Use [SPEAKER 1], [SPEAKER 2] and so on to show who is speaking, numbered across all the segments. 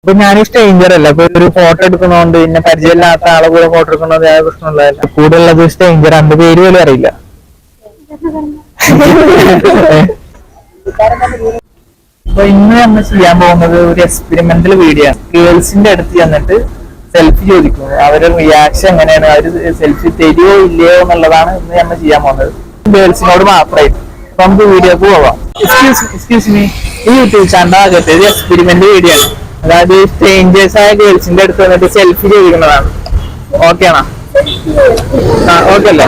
[SPEAKER 1] ഇപ്പൊ ഞാനും സ്ട്രേഞ്ചർ അല്ല, ഇപ്പൊ ഒരു ഫോട്ടോ എടുക്കുന്നോണ്ട് പിന്നെ പരിചയമില്ലാത്ത ആളെ കൂടെ ഫോട്ടോ എടുക്കുന്നത് യാതൊരു പ്രശ്നമുള്ളതല്ല. കൂടെ ഉള്ളത് സ്ട്രേഞ്ചർ, എന്റെ പേര് പോലും അറിയില്ല. അപ്പൊ ഇന്ന് നമ്മൾ ചെയ്യാൻ പോകുന്നത് ഒരു എക്സ്പെരിമെന്റൽ വീഡിയോ ആണ്. ഗേൾസിന്റെ അടുത്ത് ചെന്നിട്ട് സെൽഫി ചോദിക്കുന്നത്, അവരുടെ റിയാക്ഷൻ എങ്ങനെയാണ്, അവര് സെൽഫി തരുമോ ഇല്ലയോ എന്നുള്ളതാണ് ഇന്ന് നമ്മൾ ചെയ്യാൻ പോകുന്നത്. ഗേൾസിനോട് മാത്രമായിട്ട്. അപ്പൊ നമുക്ക് വീഡിയോക്ക് പോവാം. എക്സ്ക്യൂസ് മീ, ഈ യൂട്യൂബ് ചാനൽ ആകട്ടെ ഒരു എക്സ്പെരിമെന്റ് വീഡിയോ ആണ്. അതായത് സ്ട്രേഞ്ചേഴ്സ് ആയ ഗേൾസിന്റെ അടുത്ത് വന്നിട്ട് സെൽഫി ചോദിക്കുന്നതാണ്. ഓക്കെ ആണോ? ആ ഓക്കെ അല്ലേ?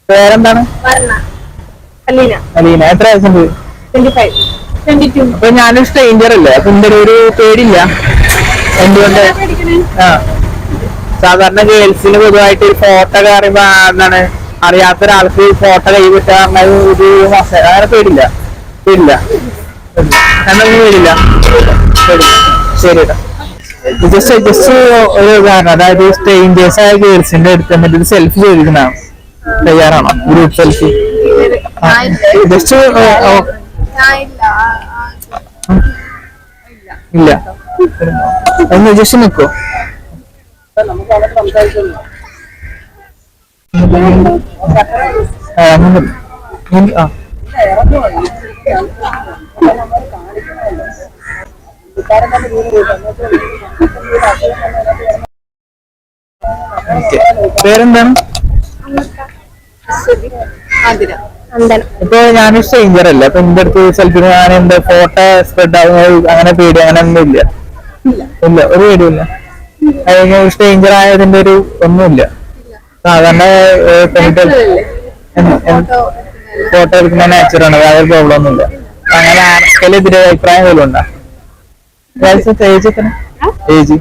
[SPEAKER 1] പേരെന്താണ്? അലീന. എത്ര വയസ്സുണ്ട്?
[SPEAKER 2] 25.
[SPEAKER 1] അപ്പൊ ഞാനൊരു സ്ട്രേഞ്ചർ അല്ലേ, അപ്പൊ എന്റെ ഒരു പേടില്ല. എന്തുകൊണ്ട്? ആ സാധാരണ ഗേൾസിന് പൊതുവായിട്ട് ഒരു ഫോട്ടോ അറിയുമ്പോ എന്താണ്, അറിയാത്ത ഒരാൾക്ക് ഫോട്ടോ കൈ വിട്ടാ ഒരു മാസം അങ്ങനെ പേടില്ല. പേടില്ല എന്നൊന്നും പേടില്ല. ശരി കേട്ടോ. ജസ്റ്റ് ഒരു ഉദാഹരണം, അതായത് സ്ട്രേഞ്ചേഴ്സ് ആയ ഗേൾസിന്റെ അടുത്ത് എന്നിട്ട് ഒരു സെൽഫി ചോദിക്കുന്നതാണ്. തയ്യാറാണോ? Group selfie. ജസ്റ്റ് ഇല്ല ഒന്ന് ജസ്റ്റ് നിൽക്കോ? പേരെന്താണ്? ഇപ്പൊ ഞാനൊരു സ്ട്രേഞ്ചർ അല്ലേ, അപ്പൊ എന്റെ അടുത്ത് സെൽഫി ഞാൻ എന്റെ ഫോട്ടോ സ്പ്രെഡ് ആകുന്നത് അങ്ങനെ പേടി അങ്ങനെ ഒന്നും ഇല്ല. ഇല്ല, ഒരു പേടിയില്ല. സ്ട്രേഞ്ചർ ആയതിന്റെ ഒരു ഒന്നുമില്ല. സാധാരണ ഫോട്ടോ എടുക്കുന്ന നാച്ചുറാണ്, യാതൊരു പ്രോബ്ലം ഒന്നുമില്ല. അങ്ങനെ ആർക്കെതിരെ അഭിപ്രായം പോലും ഉണ്ടോ? ഏജ് എത്ര? ഏജ്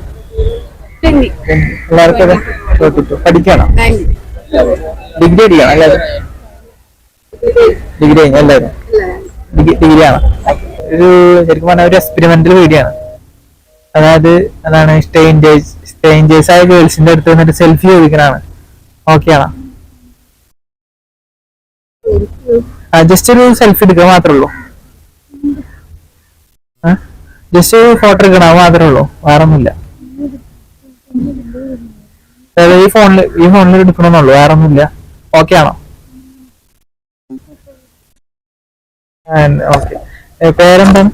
[SPEAKER 1] എല്ലാവർക്കും പഠിക്കണം. ഡിഗ്രി അടിക്കണം എല്ലാവരും? ഡിഗ്രി കഴിഞ്ഞ എല്ലാവരും ഡിഗ്രിയാണ്. ഒരു ശരിക്കും പറഞ്ഞ ഒരു എക്സ്പെരിമെന്റൽ വീഡിയോ ആണ്. അതായത് അതാണ് സ്ട്രേഞ്ചേഴ്സ് ആയ ഗേൾസിന്റെ അടുത്ത് വന്നിട്ട് സെൽഫി ചോദിക്കണാണ്. ഓക്കെ ആണോ? ജസ്റ്റ് ഒരു സെൽഫി എടുക്കുക മാത്രമേ ഉള്ളൂ. ജസ്റ്റ് ഒരു ഫോട്ടോ എടുക്കണം, അത് മാത്രമേ ഉള്ളൂ, വേറെ ഒന്നുമില്ല. ഈ ഫോണിൽ എടുക്കണമെന്നുള്ളൂ, വേറെ ഒന്നുമില്ല. ഓക്കെ ആണോ? ഓക്കെ. പേരെന്താണ്?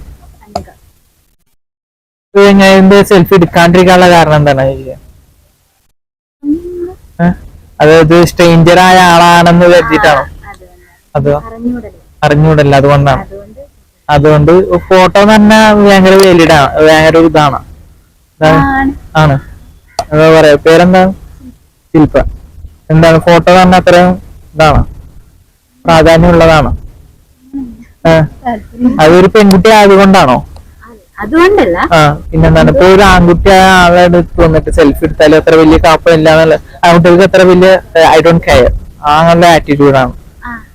[SPEAKER 1] ഞാൻ സെൽഫി എടുക്കാണ്ടിരിക്കാനുള്ള കാരണം എന്താണ്? അതായത് സ്ട്രേഞ്ചർ ആയ ആളാണെന്ന് കരുതിയിട്ടാണോ? അതോ അറിഞ്ഞൂടല്ല അതുകൊണ്ടാണ്? അതുകൊണ്ട് ഫോട്ടോ തന്നെ ഭയങ്കര വേലിഡാണ്, ഭയങ്കര ഇതാണ് ആണ്. എന്താ പറയാ, പേരെന്താണ്? ശില്പ. എന്താണ് ഫോട്ടോ തന്നെ അത്രയും ഇതാണ്, പ്രാധാന്യമുള്ളതാണ്? അതൊരു പെൺകുട്ടി ആയതുകൊണ്ടാണോ?
[SPEAKER 2] അതുകൊണ്ടല്ല.
[SPEAKER 1] പിന്നെന്താണ്, ഇപ്പൊ ഒരു ആൺകുട്ടിയായ ആളെ അടുത്ത് വന്നിട്ട് സെൽഫി എടുത്താലും അത്ര വലിയ കാപ്പില്ല. ആൺകുട്ടികൾക്ക് അത്ര വലിയ ഐ ഡോണ്ട് കെയർ അങ്ങനുള്ള ആറ്റിറ്റ്യൂഡാണ്.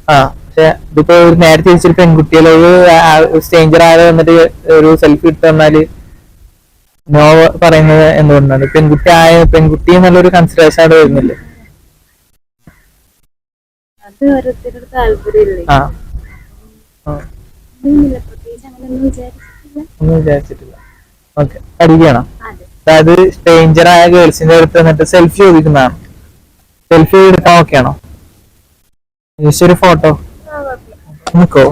[SPEAKER 1] പക്ഷെ ഇതിപ്പോ നേരെ തിരിച്ചൊരു പെൺകുട്ടിയിലെ ഒരു സ്ട്രേഞ്ചർ ആയ വന്നിട്ട് ഒരു സെൽഫി എടുത്ത് തന്നാല് നോ പറയുന്നത് എന്തുകൊണ്ടാണ്? പെൺകുട്ടി എന്നുള്ളൊരു കൺസിഡറേഷൻ അവിടെ വരുന്നില്ലേ? ഒന്നും വിചാരിച്ചിട്ടില്ല. ഓക്കെ. പഠിക്കണം. അതായത് സ്ട്രേഞ്ചർ ആയ ഗേൾസിന്റെ അടുത്ത് വന്നിട്ട് സെൽഫി ചോദിക്കുന്നതാണ്. സെൽഫി എടുക്കാൻ ഓക്കെ ആണോ? ജസ്റ്റ് ഒരു ഫോട്ടോ നിക്കോ?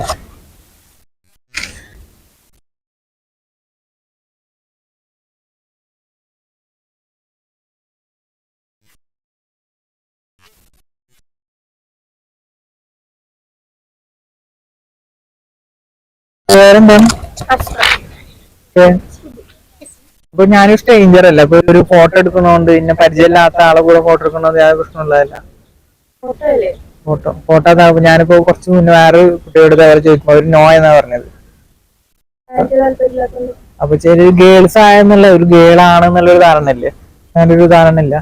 [SPEAKER 1] വേറെന്താണ്? അപ്പൊ ഞാനൊരു സ്ട്രേഞ്ചർ അല്ല, അപ്പൊ ഒരു ഫോട്ടോ എടുക്കുന്നോണ്ട് പിന്നെ പരിചയമില്ലാത്ത ആളെ കൂടെ ഫോട്ടോ എടുക്കുന്നത് യാതൊരു പ്രശ്നമുള്ളതല്ല. ഫോട്ടോ അതാകുമ്പോ ഞാനിപ്പോ കുറച്ച് മുന്നേ വേറെ കുട്ടിയോട് അവർ ചോദിക്കുമ്പോ അവര് നോ എന്നാ പറഞ്ഞത്. അപ്പൊ ചെറിയ ഗേൾസ് ആയെന്നുള്ള ഒരു ഗേളാണെന്നുള്ളൊരു ധാരണല്ലേ? അങ്ങനൊരു ധാരണ ഇല്ല.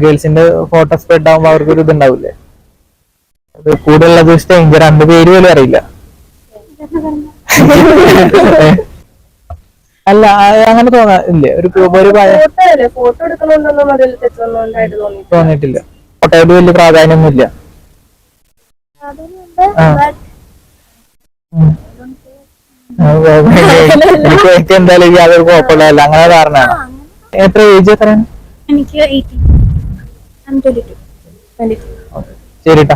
[SPEAKER 1] ഗേൾസിന്റെ ഫോട്ടോ സ്പ്രെഡ് ആകുമ്പോ അവർക്കൊരു ഇതുണ്ടാവില്ലേ? അത് കൂടെ ഉള്ളത് സ്ട്രേഞ്ചർ, എന്റെ പേര് പോലും അറിയില്ല. അല്ല അങ്ങനെ തോന്നാ ഒരു
[SPEAKER 2] ഫോട്ടോ എടുക്കണോണ്ടൊന്നും അതിൽ തെറ്റൊന്നുണ്ടായിട്ട്
[SPEAKER 1] തോന്നിയിട്ടില്ല. ഫോട്ടോയോട് വലിയ പ്രാധാന്യമൊന്നുമില്ല. എനിക്ക് എന്തായാലും യാതൊരു കുഴപ്പമില്ല, അങ്ങനെ കാരണമാണ്. എത്ര ഏജ് എത്രയാണ്?
[SPEAKER 2] എനിക്ക് 18. I'm 22.
[SPEAKER 1] ശരി ട്ടാ.